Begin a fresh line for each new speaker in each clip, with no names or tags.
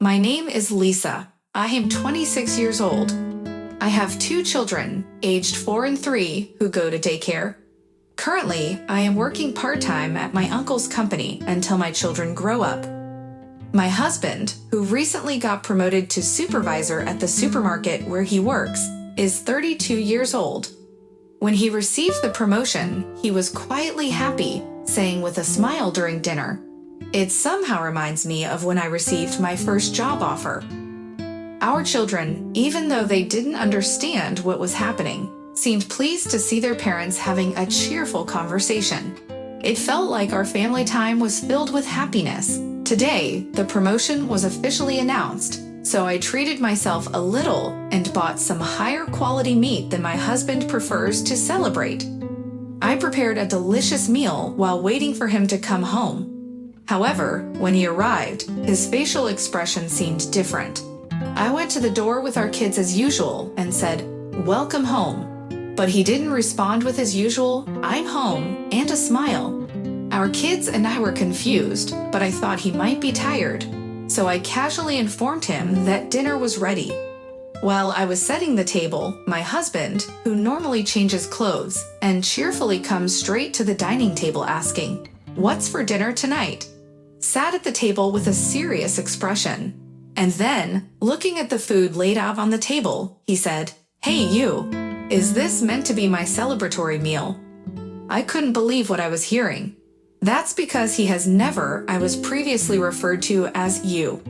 My name is Lisa. I am 26 years old. I have two children, aged 4 and 3, who go to daycare. Currently, I am working part-time at my uncle's company until my children grow up. My husband, who recently got promoted to supervisor at the supermarket where he works, is 32 years old. When he received the promotion, he was quietly happy, saying with a smile during dinner, "It somehow reminds me of when I received my first job offer." Our children, even though they didn't understand what was happening, seemed pleased to see their parents having a cheerful conversation. It felt like our family time was filled with happiness. Today, the promotion was officially announced, so I treated myself a little and bought some higher quality meat than my husband prefers to celebrate. I prepared a delicious meal while waiting for him to come home. However, when he arrived, his facial expression seemed different. I went to the door with our kids as usual and said, "Welcome home." But he didn't respond with his usual, "I'm home," and a smile. Our kids and I were confused, but I thought he might be tired, so I casually informed him that dinner was ready. While I was setting the table, my husband, who normally changes clothes, and cheerfully comes straight to the dining table asking, "What's for dinner tonight?" sat at the table with a serious expression. And then, looking at the food laid out on the table, he said, "Hey you, is this meant to be my celebratory meal?" I couldn't believe what I was hearing. That's because he has never, I was previously referred to as you.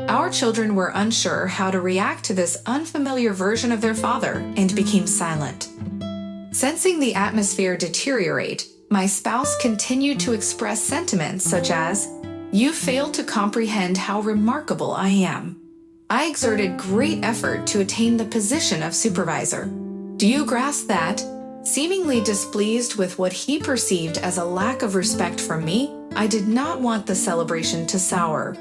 Our children were unsure how to react to this unfamiliar version of their father and became silent. Sensing the atmosphere deteriorate, my spouse continued to express sentiments such as, "You failed to comprehend how remarkable I am. I exerted great effort to attain the position of supervisor. Do you grasp that?" Seemingly displeased with what he perceived as a lack of respect from me, I did not want the celebration to sour.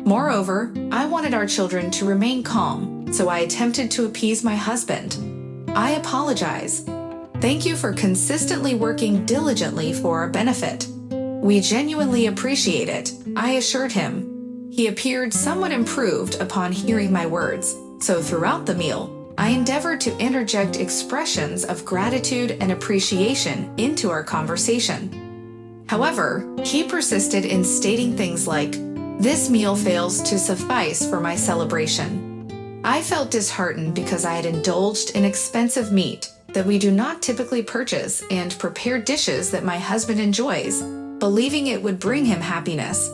Moreover, I wanted our children to remain calm, so I attempted to appease my husband. "I apologize. Thank you for consistently working diligently for our benefit. We genuinely appreciate it," I assured him. He appeared somewhat improved upon hearing my words, so throughout the meal, I endeavored to interject expressions of gratitude and appreciation into our conversation. However, he persisted in stating things like, "This meal fails to suffice for my celebration." I felt disheartened because I had indulged in expensive meat that we do not typically purchase and prepared dishes that my husband enjoys, believing it would bring him happiness.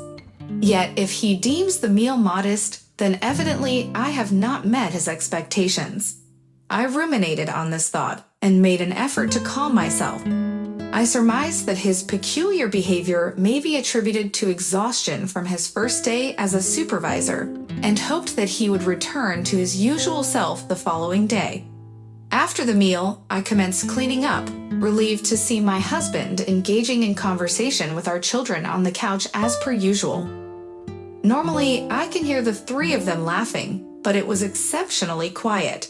Yet if he deems the meal modest, then evidently I have not met his expectations. I ruminated on this thought and made an effort to calm myself. I surmised that his peculiar behavior may be attributed to exhaustion from his first day as a supervisor and hoped that he would return to his usual self the following day. After the meal, I commenced cleaning up, relieved to see my husband engaging in conversation with our children on the couch as per usual. Normally, I can hear the three of them laughing, but it was exceptionally quiet.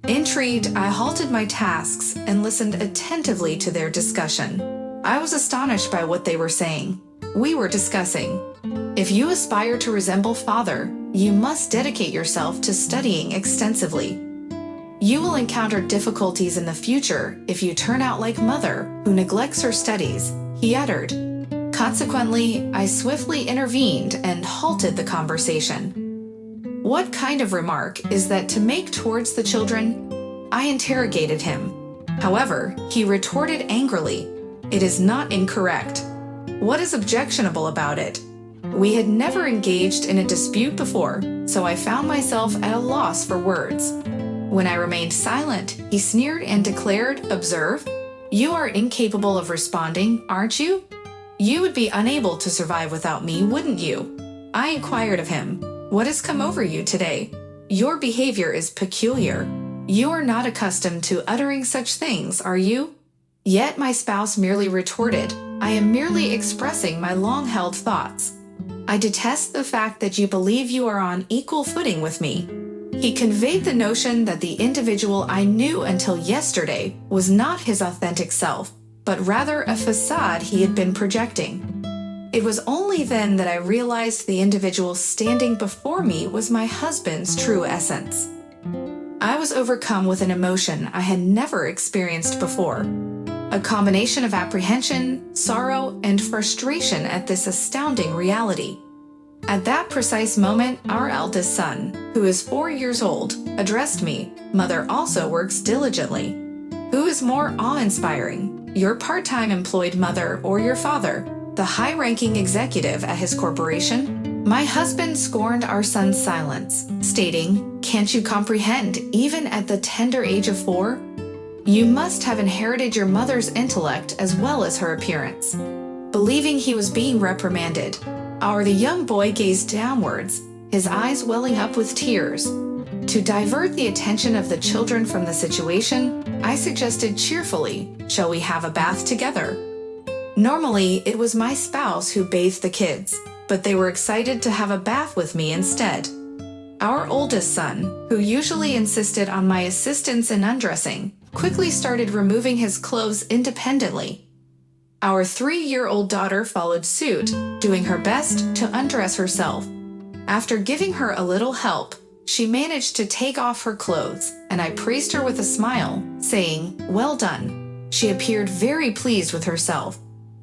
Intrigued, I halted my tasks and listened attentively to their discussion. I was astonished by what they were saying. We were discussing, "If you aspire to resemble father, you must dedicate yourself to studying extensively. You will encounter difficulties in the future if you turn out like mother, who neglects her studies," he uttered. Consequently, I swiftly intervened and halted the conversation. "What kind of remark is that to make towards the children?" I interrogated him. However, he retorted angrily, "It is not incorrect. What is objectionable about it?" We had never engaged in a dispute before, so I found myself at a loss for words. When I remained silent, he sneered and declared, "Observe, you are incapable of responding, aren't you? You would be unable to survive without me, wouldn't you?" I inquired of him, "What has come over you today? Your behavior is peculiar. You are not accustomed to uttering such things, are you?" Yet my spouse merely retorted, "I am merely expressing my long-held thoughts. I detest the fact that you believe you are on equal footing with me." He conveyed the notion that the individual I knew until yesterday was not his authentic self, but rather a facade he had been projecting. It was only then that I realized the individual standing before me was my husband's true essence. I was overcome with an emotion I had never experienced before. A combination of apprehension, sorrow, and frustration at this astounding reality. At that precise moment, our eldest son, who is 4 years old, addressed me. Mother also works diligently. Who is more awe-inspiring, your part-time employed mother or your father, the high-ranking executive at his corporation? My husband scorned our son's silence, stating, "Can't you comprehend, even at the tender age of 4? You must have inherited your mother's intellect as well as her appearance." Believing he was being reprimanded, the young boy gazed downwards, his eyes welling up with tears. To divert the attention of the children from the situation, I suggested cheerfully, "Shall we have a bath together?" Normally, it was my spouse who bathed the kids, but they were excited to have a bath with me instead. Our oldest son, who usually insisted on my assistance in undressing, quickly started removing his clothes independently. Our 3-year-old daughter followed suit, doing her best to undress herself. After giving her a little help, she managed to take off her clothes, and I praised her with a smile, saying, "Well done." She appeared very pleased with herself.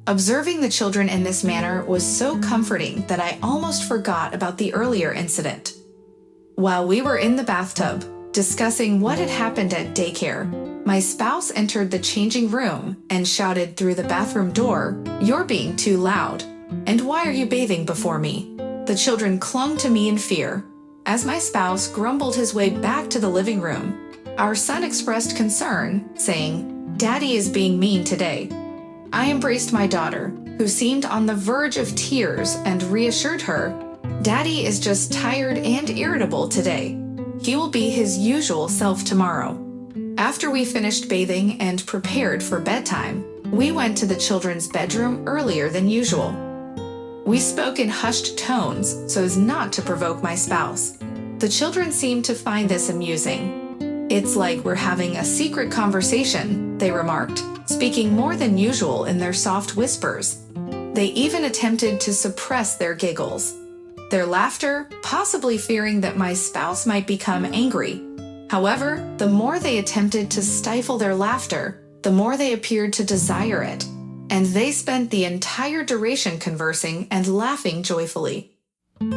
Observing the children in this manner was so comforting that I almost forgot about the earlier incident. While we were in the bathtub, discussing what had happened at daycare, my spouse entered the changing room and shouted through the bathroom door, "You're being too loud. And why are you bathing before me?" The children clung to me in fear. As my spouse grumbled his way back to the living room, our son expressed concern, saying, "Daddy is being mean today." I embraced my daughter, who seemed on the verge of tears, and reassured her, "Daddy is just tired and irritable today. He will be his usual self tomorrow." After we finished bathing and prepared for bedtime, we went to the children's bedroom earlier than usual. We spoke in hushed tones so as not to provoke my spouse. The children seemed to find this amusing. "It's like we're having a secret conversation," they remarked, speaking more than usual in their soft whispers. They even attempted to suppress their giggles. Their laughter, possibly fearing that my spouse might become angry. However, the more they attempted to stifle their laughter, the more they appeared to desire it, and they spent the entire duration conversing and laughing joyfully.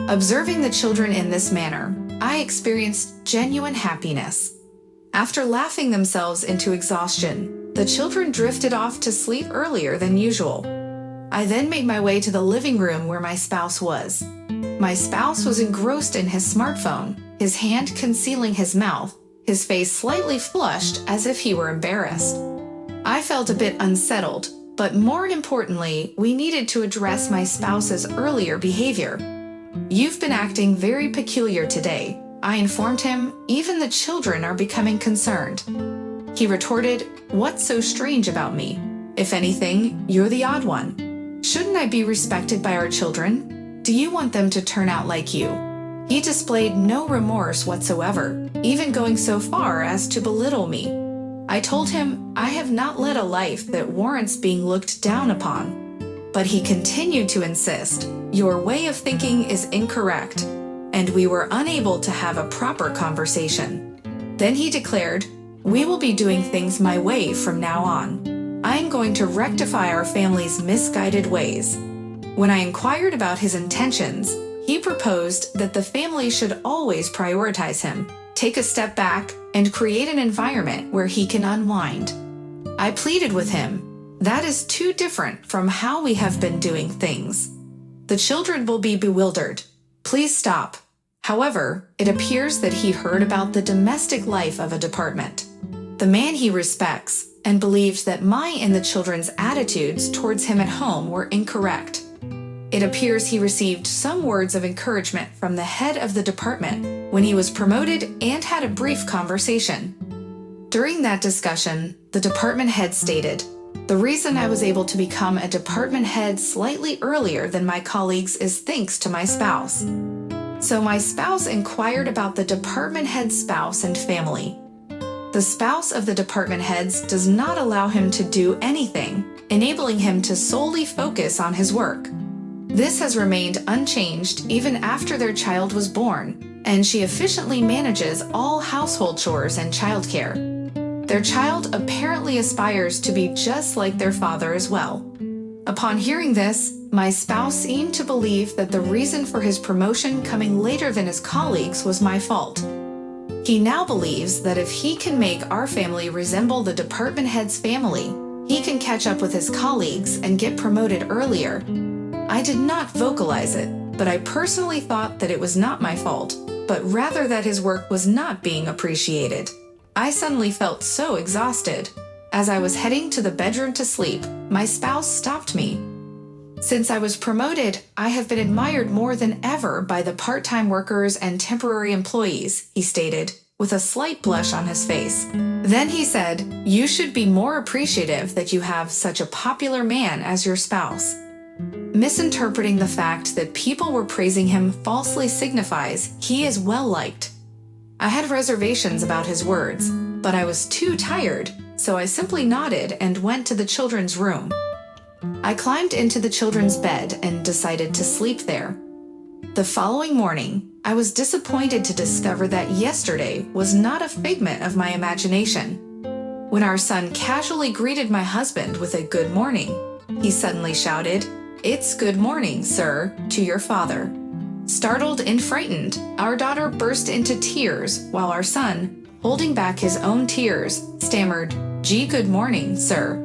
Observing the children in this manner, I experienced genuine happiness. After laughing themselves into exhaustion, the children drifted off to sleep earlier than usual. I then made my way to the living room where my spouse was. My spouse was engrossed in his smartphone, his hand concealing his mouth, his face slightly flushed as if he were embarrassed. I felt a bit unsettled, but more importantly, we needed to address my spouse's earlier behavior. "You've been acting very peculiar today," I informed him. "Even the children are becoming concerned." He retorted, "What's so strange about me? If anything, you're the odd one. Shouldn't I be respected by our children? Do you want them to turn out like you?" He displayed no remorse whatsoever, even going so far as to belittle me. I told him I have not led a life that warrants being looked down upon. But he continued to insist, "Your way of thinking is incorrect," and we were unable to have a proper conversation. Then he declared, "We will be doing things my way from now on. I am going to rectify our family's misguided ways." When I inquired about his intentions, he proposed that the family should always prioritize him, take a step back, and create an environment where he can unwind. I pleaded with him, "That is too different from how we have been doing things. The children will be bewildered. Please stop." However, it appears that he heard about the domestic life of a department, the man he respects, and believed that my and the children's attitudes towards him at home were incorrect. It appears he received some words of encouragement from the head of the department when he was promoted and had a brief conversation. During that discussion, the department head stated, "The reason I was able to become a department head slightly earlier than my colleagues is thanks to my spouse." So my spouse inquired about the department head's spouse and family. The spouse of the department heads does not allow him to do anything, enabling him to solely focus on his work. This has remained unchanged even after their child was born, and she efficiently manages all household chores and childcare. Their child apparently aspires to be just like their father as well. Upon hearing this, my spouse seemed to believe that the reason for his promotion coming later than his colleagues was my fault. He now believes that if he can make our family resemble the department head's family, he can catch up with his colleagues and get promoted earlier. I did not vocalize it, but I personally thought that it was not my fault, but rather that his work was not being appreciated. I suddenly felt so exhausted. As I was heading to the bedroom to sleep, my spouse stopped me. Since I was promoted, I have been admired more than ever by the part-time workers and temporary employees, he stated, with a slight blush on his face. Then he said, "You should be more appreciative that you have such a popular man as your spouse." Misinterpreting the fact that people were praising him falsely signifies he is well-liked. I had reservations about his words, but I was too tired, so I simply nodded and went to the children's room. I climbed into the children's bed and decided to sleep there. The following morning, I was disappointed to discover that yesterday was not a figment of my imagination. When our son casually greeted my husband with a good morning, he suddenly shouted, "It's good morning, sir, to your father." Startled and frightened, our daughter burst into tears while our son, holding back his own tears, stammered, "Gee, good morning, sir."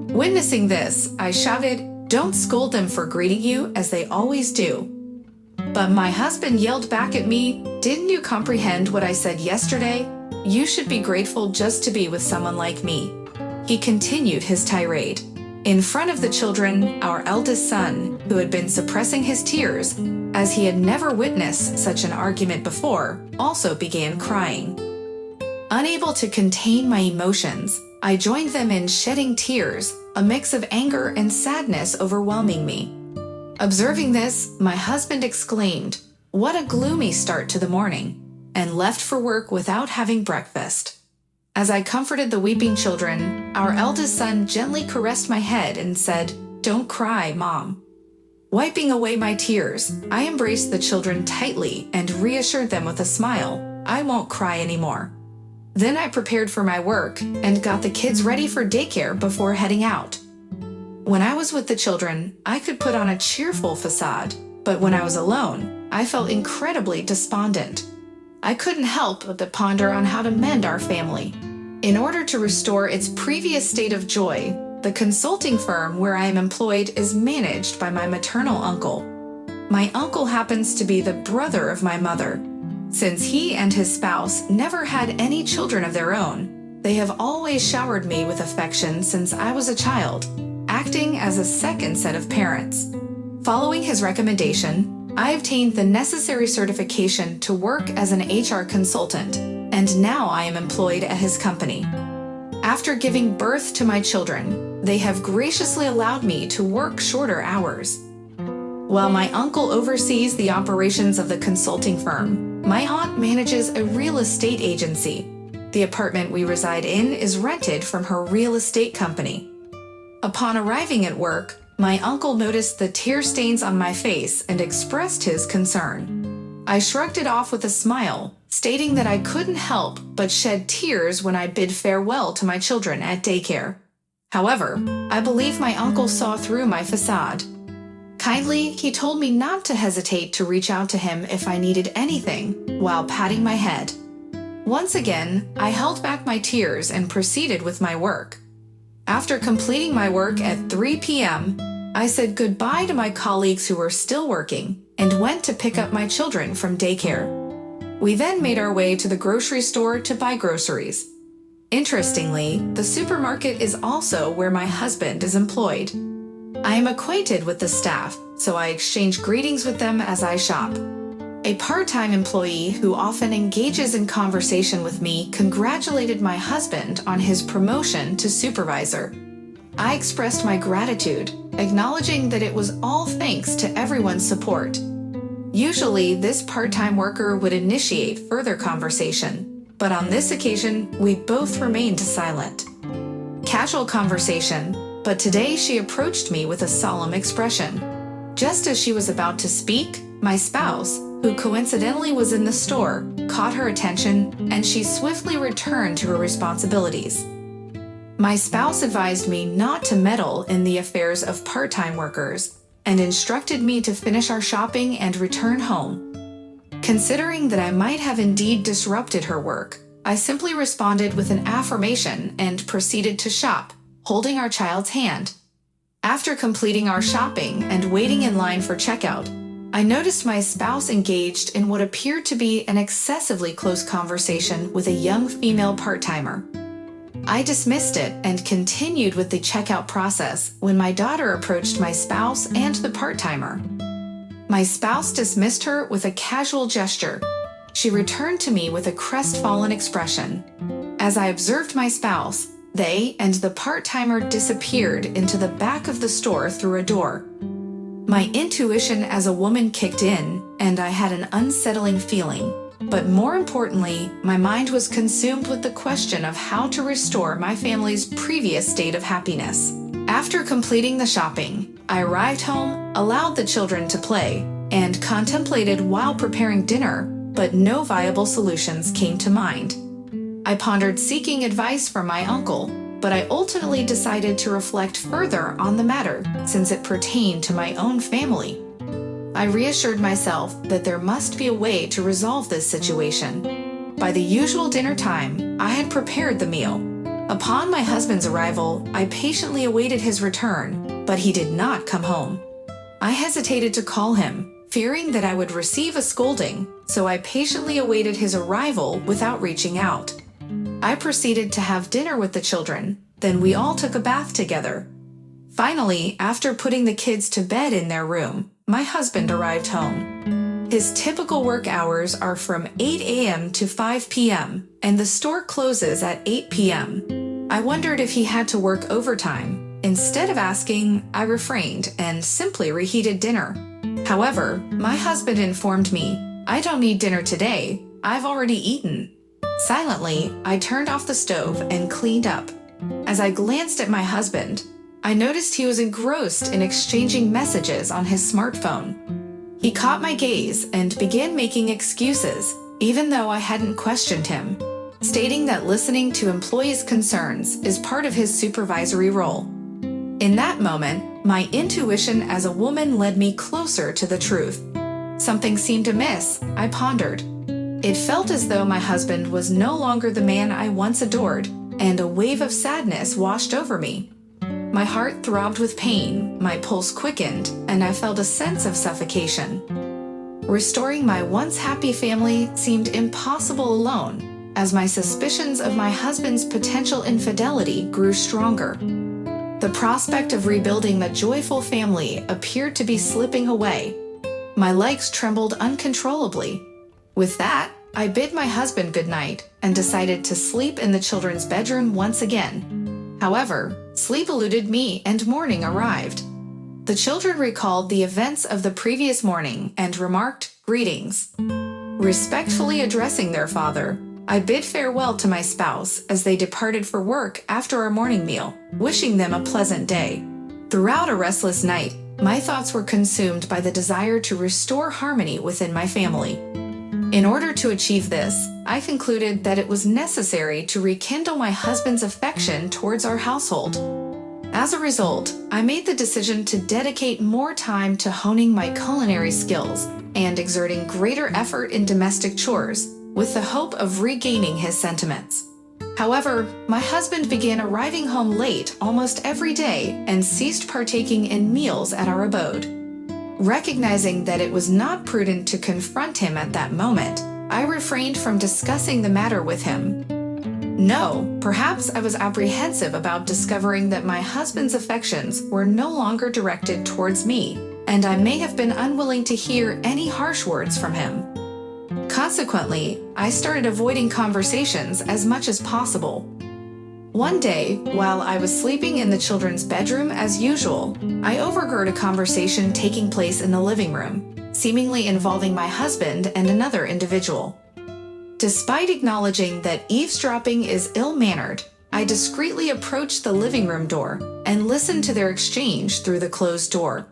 Witnessing this, I shouted, "Don't scold them for greeting you as they always do." But my husband yelled back at me, "Didn't you comprehend what I said yesterday? You should be grateful just to be with someone like me." He continued his tirade. In front of the children, our eldest son, who had been suppressing his tears, as he had never witnessed such an argument before, also began crying. Unable to contain my emotions, I joined them in shedding tears, a mix of anger and sadness overwhelming me. Observing this, my husband exclaimed, "What a gloomy start to the morning," and left for work without having breakfast. As I comforted the weeping children, our eldest son gently caressed my head and said, "Don't cry, Mom." Wiping away my tears, I embraced the children tightly and reassured them with a smile, "I won't cry anymore." Then I prepared for my work and got the kids ready for daycare before heading out. When I was with the children, I could put on a cheerful facade, but when I was alone, I felt incredibly despondent. I couldn't help but to ponder on how to mend our family. In order to restore its previous state of joy, the consulting firm where I am employed is managed by my maternal uncle. My uncle happens to be the brother of my mother. Since he and his spouse never had any children of their own, they have always showered me with affection since I was a child, acting as a second set of parents. Following his recommendation, I obtained the necessary certification to work as an HR consultant, and now I am employed at his company. After giving birth to my children, they have graciously allowed me to work shorter hours. While my uncle oversees the operations of the consulting firm, my aunt manages a real estate agency. The apartment we reside in is rented from her real estate company. Upon arriving at work, my uncle noticed the tear stains on my face and expressed his concern. I shrugged it off with a smile, stating that I couldn't help but shed tears when I bid farewell to my children at daycare. However, I believe my uncle saw through my facade. Kindly, he told me not to hesitate to reach out to him if I needed anything, while patting my head. Once again, I held back my tears and proceeded with my work. After completing my work at 3 p.m., I said goodbye to my colleagues who were still working and went to pick up my children from daycare. We then made our way to the grocery store to buy groceries. Interestingly, the supermarket is also where my husband is employed. I am acquainted with the staff, so I exchange greetings with them as I shop. A part-time employee who often engages in conversation with me congratulated my husband on his promotion to supervisor. I expressed my gratitude, acknowledging that it was all thanks to everyone's support. Usually, this part-time worker would initiate further conversation, but on this occasion, we both remained silent. Casual conversation, but today she approached me with a solemn expression. Just as she was about to speak, my spouse, who coincidentally was in the store, caught her attention, and she swiftly returned to her responsibilities. My spouse advised me not to meddle in the affairs of part-time workers and instructed me to finish our shopping and return home. Considering that I might have indeed disrupted her work, I simply responded with an affirmation and proceeded to shop, holding our child's hand. After completing our shopping and waiting in line for checkout, I noticed my spouse engaged in what appeared to be an excessively close conversation with a young female part-timer. I dismissed it and continued with the checkout process when my daughter approached my spouse and the part-timer. My spouse dismissed her with a casual gesture. She returned to me with a crestfallen expression. As I observed my spouse, they and the part-timer disappeared into the back of the store through a door. My intuition as a woman kicked in, and I had an unsettling feeling. But more importantly, my mind was consumed with the question of how to restore my family's previous state of happiness. After completing the shopping, I arrived home, allowed the children to play, and contemplated while preparing dinner, but no viable solutions came to mind. I pondered seeking advice from my uncle, but I ultimately decided to reflect further on the matter since it pertained to my own family. I reassured myself that there must be a way to resolve this situation. By the usual dinner time, I had prepared the meal. Upon my husband's arrival, I patiently awaited his return, but he did not come home. I hesitated to call him, fearing that I would receive a scolding, so I patiently awaited his arrival without reaching out. I proceeded to have dinner with the children, then we all took a bath together. Finally, after putting the kids to bed in their room, my husband arrived home. His typical work hours are from 8 a.m. to 5 p.m., and the store closes at 8 p.m. I wondered if he had to work overtime. Instead of asking, I refrained and simply reheated dinner. However, my husband informed me, "I don't need dinner today, I've already eaten." Silently, I turned off the stove and cleaned up. As I glanced at my husband, I noticed he was engrossed in exchanging messages on his smartphone. He caught my gaze and began making excuses, even though I hadn't questioned him, stating that listening to employees' concerns is part of his supervisory role. In that moment, my intuition as a woman led me closer to the truth. Something seemed amiss, I pondered. It felt as though my husband was no longer the man I once adored, and a wave of sadness washed over me. My heart throbbed with pain, my pulse quickened, and I felt a sense of suffocation. Restoring my once happy family seemed impossible alone, as my suspicions of my husband's potential infidelity grew stronger. The prospect of rebuilding a joyful family appeared to be slipping away. My legs trembled uncontrollably. With that, I bid my husband goodnight and decided to sleep in the children's bedroom once again. However, sleep eluded me and morning arrived. The children recalled the events of the previous morning and remarked, "Greetings." Respectfully addressing their father, I bid farewell to my spouse as they departed for work after our morning meal, wishing them a pleasant day. Throughout a restless night, my thoughts were consumed by the desire to restore harmony within my family. In order to achieve this, I concluded that it was necessary to rekindle my husband's affection towards our household. As a result, I made the decision to dedicate more time to honing my culinary skills and exerting greater effort in domestic chores, with the hope of regaining his sentiments. However, my husband began arriving home late almost every day and ceased partaking in meals at our abode. Recognizing that it was not prudent to confront him at that moment, I refrained from discussing the matter with him. No, perhaps I was apprehensive about discovering that my husband's affections were no longer directed towards me, and I may have been unwilling to hear any harsh words from him. Consequently, I started avoiding conversations as much as possible. One day, while I was sleeping in the children's bedroom as usual, I overheard a conversation taking place in the living room, seemingly involving my husband and another individual. Despite acknowledging that eavesdropping is ill-mannered, I discreetly approached the living room door and listened to their exchange through the closed door.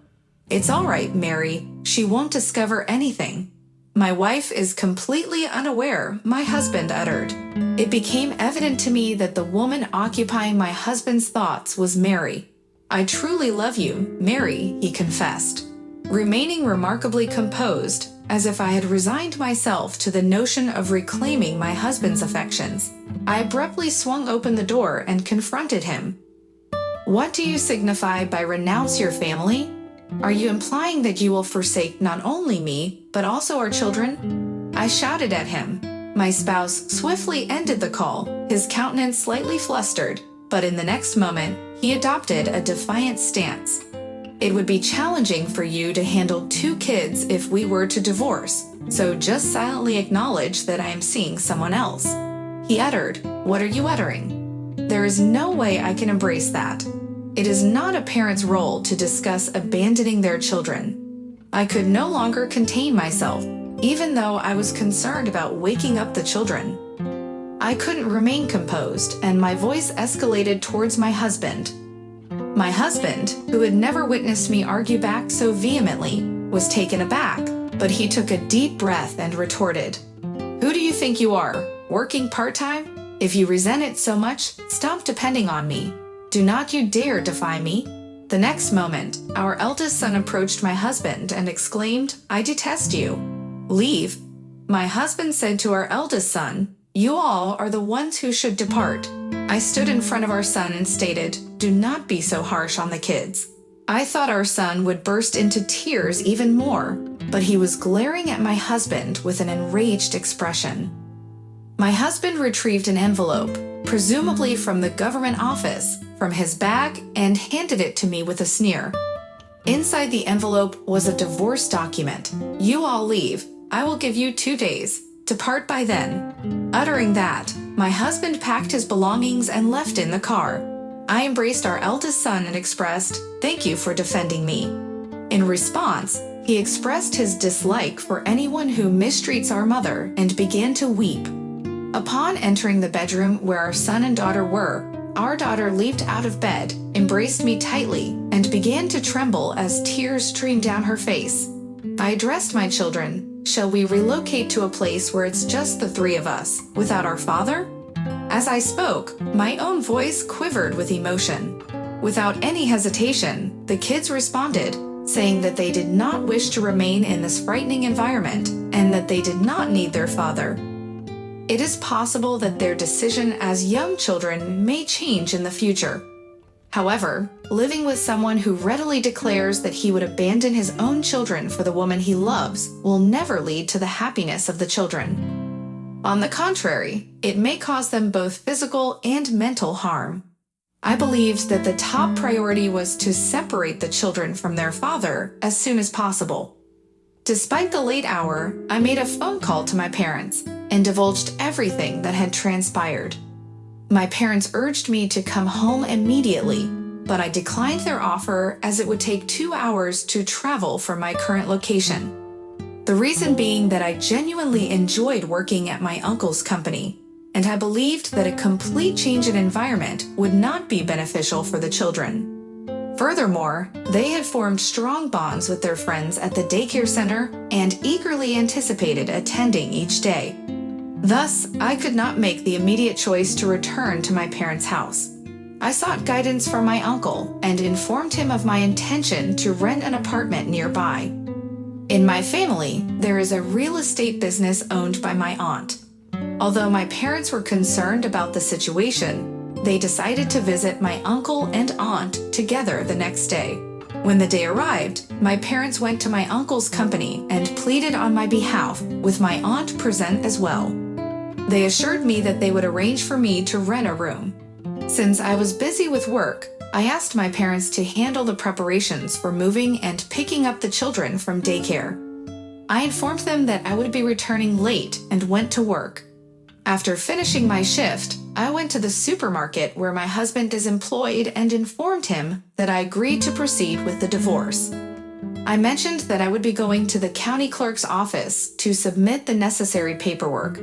"It's all right, Mary. She won't discover anything." "My wife is completely unaware," my husband uttered. It became evident to me that the woman occupying my husband's thoughts was Mary. "I truly love you, Mary," he confessed. Remaining remarkably composed, as if I had resigned myself to the notion of reclaiming my husband's affections, I abruptly swung open the door and confronted him. "What do you signify by renounce your family? Are you implying that you will forsake not only me, but also our children?" I shouted at him. My spouse swiftly ended the call, his countenance slightly flustered, but in the next moment, he adopted a defiant stance. "It would be challenging for you to handle 2 kids if we were to divorce, so just silently acknowledge that I am seeing someone else." He uttered, "What are you uttering? There is no way I can embrace that. It is not a parent's role to discuss abandoning their children." I could no longer contain myself, even though I was concerned about waking up the children. I couldn't remain composed, and my voice escalated towards my husband. My husband, who had never witnessed me argue back so vehemently, was taken aback, but he took a deep breath and retorted, "Who do you think you are, working part-time? If you resent it so much, stop depending on me. Do not you dare defy me." The next moment, our eldest son approached my husband and exclaimed, "I detest you. Leave." My husband said to our eldest son, "You all are the ones who should depart." I stood in front of our son and stated, "Do not be so harsh on the kids." I thought our son would burst into tears even more, but he was glaring at my husband with an enraged expression. My husband retrieved an envelope, presumably from the government office, from his bag and handed it to me with a sneer. Inside the envelope was a divorce document. "You all leave. I will give you 2 days. Depart by then." Uttering that, my husband packed his belongings and left in the car. I embraced our eldest son and expressed, "Thank you for defending me." In response, he expressed his dislike for anyone who mistreats our mother and began to weep. Upon entering the bedroom where our son and daughter were, our daughter leaped out of bed, embraced me tightly, and began to tremble as tears streamed down her face. I addressed my children, "Shall we relocate to a place where it's just the 3 of us, without our father?" As I spoke, my own voice quivered with emotion. Without any hesitation, the kids responded, saying that they did not wish to remain in this frightening environment and that they did not need their father. It is possible that their decision as young children may change in the future. However, living with someone who readily declares that he would abandon his own children for the woman he loves will never lead to the happiness of the children. On the contrary, it may cause them both physical and mental harm. I believed that the top priority was to separate the children from their father as soon as possible. Despite the late hour, I made a phone call to my parents and divulged everything that had transpired. My parents urged me to come home immediately, but I declined their offer as it would take 2 hours to travel from my current location. The reason being that I genuinely enjoyed working at my uncle's company, and I believed that a complete change in environment would not be beneficial for the children. Furthermore, they had formed strong bonds with their friends at the daycare center and eagerly anticipated attending each day. Thus, I could not make the immediate choice to return to my parents' house. I sought guidance from my uncle and informed him of my intention to rent an apartment nearby. In my family, there is a real estate business owned by my aunt. Although my parents were concerned about the situation, they decided to visit my uncle and aunt together the next day. When the day arrived, my parents went to my uncle's company and pleaded on my behalf, with my aunt present as well. They assured me that they would arrange for me to rent a room. Since I was busy with work, I asked my parents to handle the preparations for moving and picking up the children from daycare. I informed them that I would be returning late and went to work. After finishing my shift, I went to the supermarket where my husband is employed and informed him that I agreed to proceed with the divorce. I mentioned that I would be going to the county clerk's office to submit the necessary paperwork.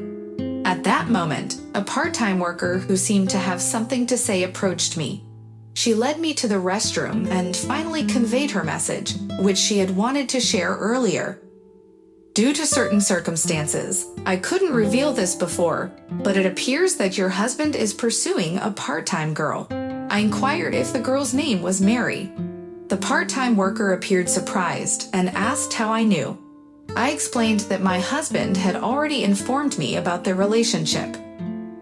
At that moment, a part-time worker who seemed to have something to say approached me. She led me to the restroom and finally conveyed her message, which she had wanted to share earlier. Due to certain circumstances, I couldn't reveal this before, but it appears that your husband is pursuing a part-time girl. I inquired if the girl's name was Mary. The part-time worker appeared surprised and asked how I knew. I explained that my husband had already informed me about their relationship.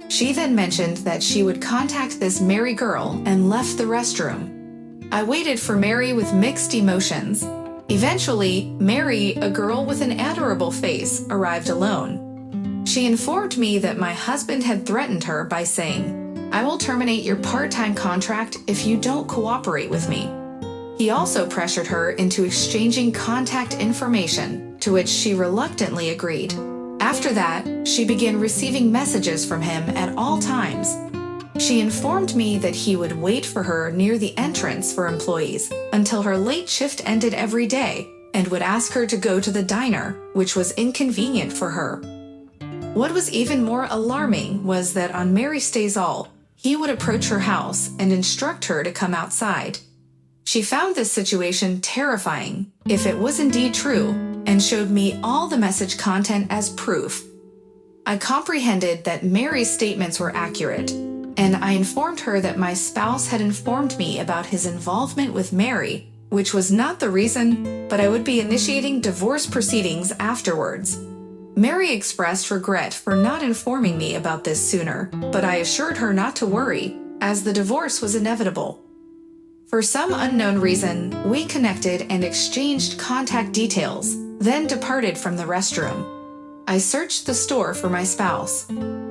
She then mentioned that she would contact this Mary girl and left the restroom. I waited for Mary with mixed emotions. Eventually, Mary, a girl with an adorable face, arrived alone. She informed me that my husband had threatened her by saying, "I will terminate your part-time contract if you don't cooperate with me." He also pressured her into exchanging contact information, to which she reluctantly agreed. After that, she began receiving messages from him at all times. She informed me that he would wait for her near the entrance for employees until her late shift ended every day and would ask her to go to the diner, which was inconvenient for her. What was even more alarming was that on Mary's days off, he would approach her house and instruct her to come outside. She found this situation terrifying, if it was indeed true, and showed me all the message content as proof. I comprehended that Mary's statements were accurate, and I informed her that my spouse had informed me about his involvement with Mary, which was not the reason, but I would be initiating divorce proceedings afterwards. Mary expressed regret for not informing me about this sooner, but I assured her not to worry, as the divorce was inevitable. For some unknown reason, we connected and exchanged contact details, then departed from the restroom. I searched the store for my spouse.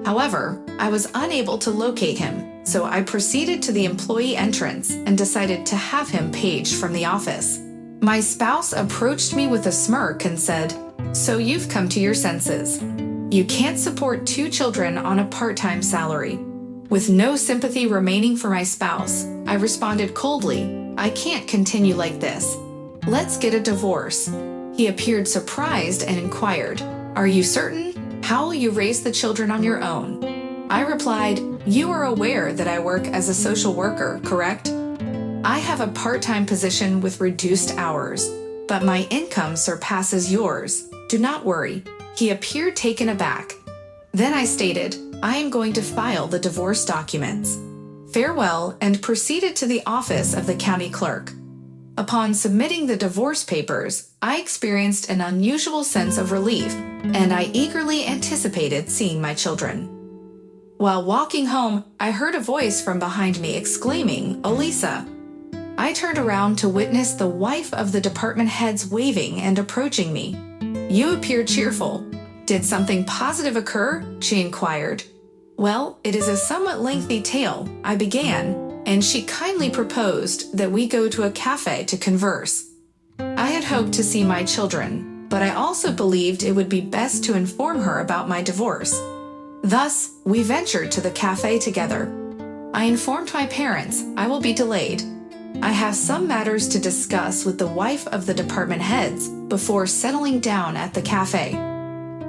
However, I was unable to locate him, so I proceeded to the employee entrance and decided to have him paged from the office. My spouse approached me with a smirk and said, "So you've come to your senses. You can't support 2 children on a part-time salary." With no sympathy remaining for my spouse, I responded coldly, "I can't continue like this. Let's get a divorce." He appeared surprised and inquired, "Are you certain? How will you raise the children on your own?" I replied, "You are aware that I work as a social worker, correct? I have a part-time position with reduced hours, but my income surpasses yours. Do not worry." He appeared taken aback. Then I stated, "I am going to file the divorce documents. Farewell," and proceeded to the office of the county clerk. Upon submitting the divorce papers, I experienced an unusual sense of relief, and I eagerly anticipated seeing my children. While walking home, I heard a voice from behind me exclaiming, "Elisa." I turned around to witness the wife of the department heads waving and approaching me. "You appear cheerful. Did something positive occur?" she inquired. "Well, it is a somewhat lengthy tale," I began, and she kindly proposed that we go to a cafe to converse. I had hoped to see my children, but I also believed it would be best to inform her about my divorce. Thus, we ventured to the cafe together. I informed my parents I will be delayed. I have some matters to discuss with the wife of the department heads before settling down at the cafe.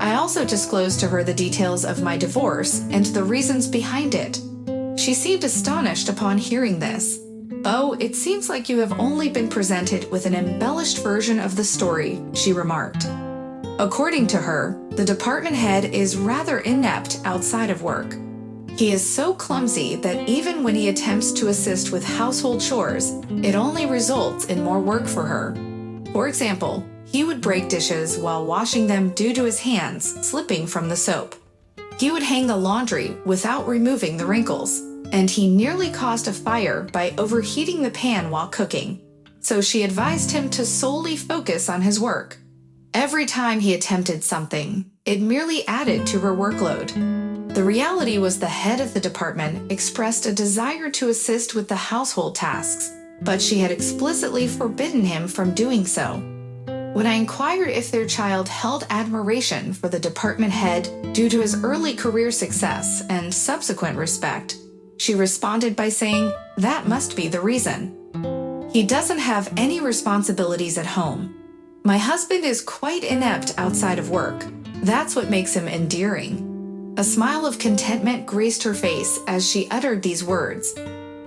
I also disclosed to her the details of my divorce and the reasons behind it. She seemed astonished upon hearing this. "Oh, it seems like you have only been presented with an embellished version of the story," she remarked. According to her, the department head is rather inept outside of work. He is so clumsy that even when he attempts to assist with household chores, it only results in more work for her. For example, he would break dishes while washing them due to his hands slipping from the soap. He would hang the laundry without removing the wrinkles, and he nearly caused a fire by overheating the pan while cooking. So she advised him to solely focus on his work. Every time he attempted something, it merely added to her workload. The reality was the head of the department expressed a desire to assist with the household tasks, but she had explicitly forbidden him from doing so. When I inquired if their child held admiration for the department head due to his early career success and subsequent respect, she responded by saying, "That must be the reason. He doesn't have any responsibilities at home. My husband is quite inept outside of work. That's what makes him endearing." A smile of contentment graced her face as she uttered these words.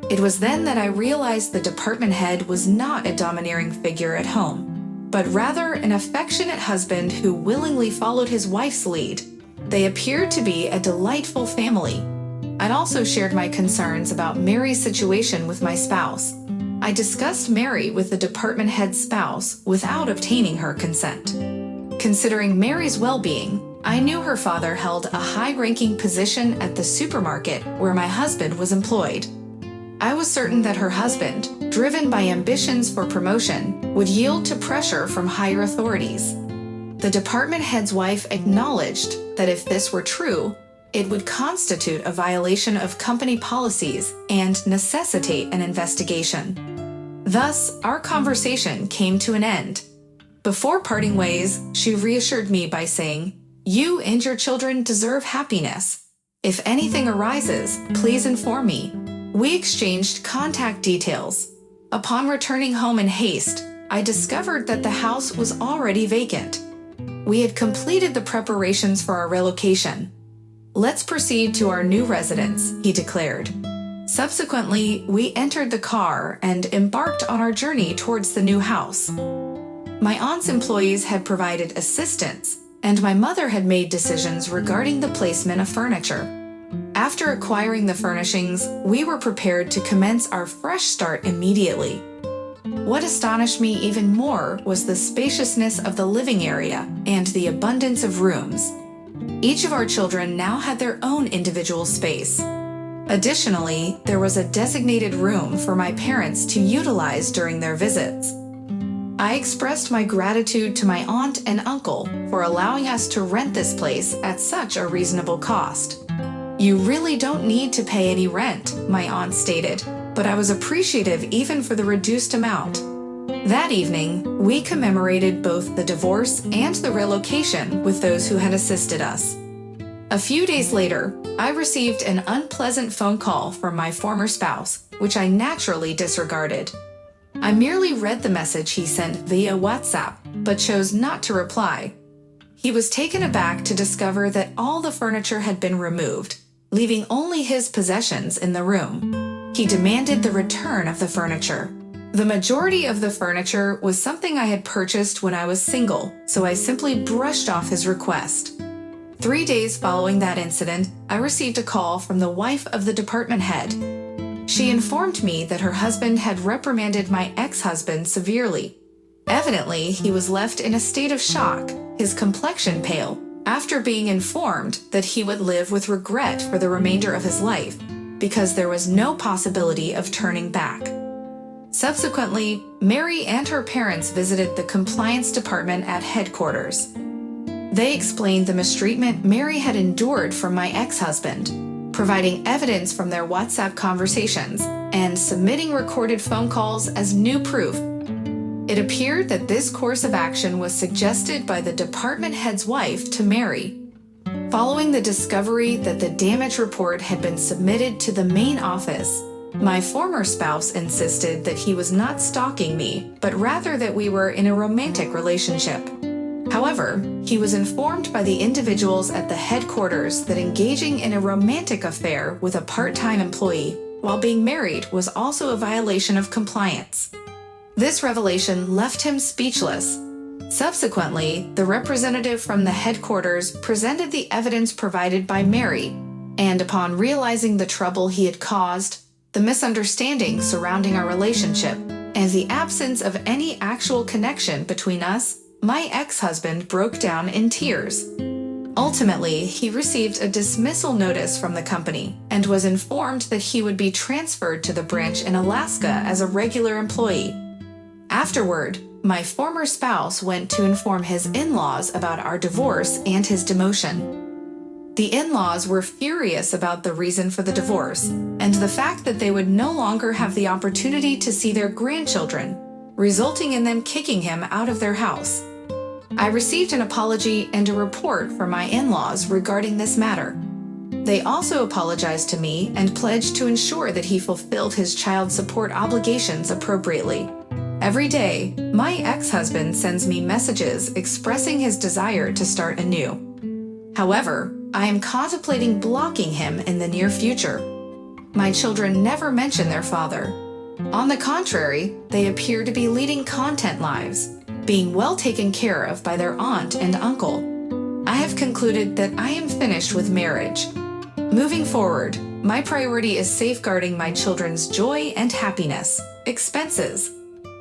It was then that I realized the department head was not a domineering figure at home, but rather an affectionate husband who willingly followed his wife's lead. They appeared to be a delightful family. I'd also shared my concerns about Mary's situation with my spouse. I discussed Mary with the department head's spouse without obtaining her consent. Considering Mary's well-being, I knew her father held a high-ranking position at the supermarket where my husband was employed. I was certain that her husband, driven by ambitions for promotion, would yield to pressure from higher authorities. The department head's wife acknowledged that if this were true, it would constitute a violation of company policies and necessitate an investigation. Thus, our conversation came to an end. Before parting ways, she reassured me by saying, "You and your children deserve happiness. If anything arises, please inform me." We exchanged contact details. Upon returning home in haste, I discovered that the house was already vacant. We had completed the preparations for our relocation. "Let's proceed to our new residence," he declared. Subsequently, we entered the car and embarked on our journey towards the new house. My aunt's employees had provided assistance, and my mother had made decisions regarding the placement of furniture. After acquiring the furnishings, we were prepared to commence our fresh start immediately. What astonished me even more was the spaciousness of the living area and the abundance of rooms. Each of our children now had their own individual space. Additionally, there was a designated room for my parents to utilize during their visits. I expressed my gratitude to my aunt and uncle for allowing us to rent this place at such a reasonable cost. "You really don't need to pay any rent," my aunt stated, but I was appreciative even for the reduced amount. That evening, we commemorated both the divorce and the relocation with those who had assisted us. A few days later, I received an unpleasant phone call from my former spouse, which I naturally disregarded. I merely read the message he sent via WhatsApp, but chose not to reply. He was taken aback to discover that all the furniture had been removed, leaving only his possessions in the room. He demanded the return of the furniture. The majority of the furniture was something I had purchased when I was single, so I simply brushed off his request. 3 days following that incident, I received a call from the wife of the department head. She informed me that her husband had reprimanded my ex-husband severely. Evidently, he was left in a state of shock, his complexion pale, after being informed that he would live with regret for the remainder of his life, because there was no possibility of turning back. Subsequently, Mary and her parents visited the compliance department at headquarters. They explained the mistreatment Mary had endured from my ex-husband, providing evidence from their WhatsApp conversations and submitting recorded phone calls as new proof. It appeared that this course of action was suggested by the department head's wife to Mary. Following the discovery that the damage report had been submitted to the main office, my former spouse insisted that he was not stalking me, but rather that we were in a romantic relationship. However, he was informed by the individuals at the headquarters that engaging in a romantic affair with a part-time employee while being married was also a violation of compliance. This revelation left him speechless. Subsequently, the representative from the headquarters presented the evidence provided by Mary, and upon realizing the trouble he had caused, the misunderstanding surrounding our relationship, and the absence of any actual connection between us, my ex-husband broke down in tears. Ultimately, he received a dismissal notice from the company and was informed that he would be transferred to the branch in Alaska as a regular employee. Afterward, my former spouse went to inform his in-laws about our divorce and his demotion. The in-laws were furious about the reason for the divorce and the fact that they would no longer have the opportunity to see their grandchildren, resulting in them kicking him out of their house. I received an apology and a report from my in-laws regarding this matter. They also apologized to me and pledged to ensure that he fulfilled his child support obligations appropriately. Every day, my ex-husband sends me messages expressing his desire to start anew. However, I am contemplating blocking him in the near future. My children never mention their father. On the contrary, they appear to be leading content lives, being well taken care of by their aunt and uncle. I have concluded that I am finished with marriage. Moving forward, my priority is safeguarding my children's joy and happiness. Expenses.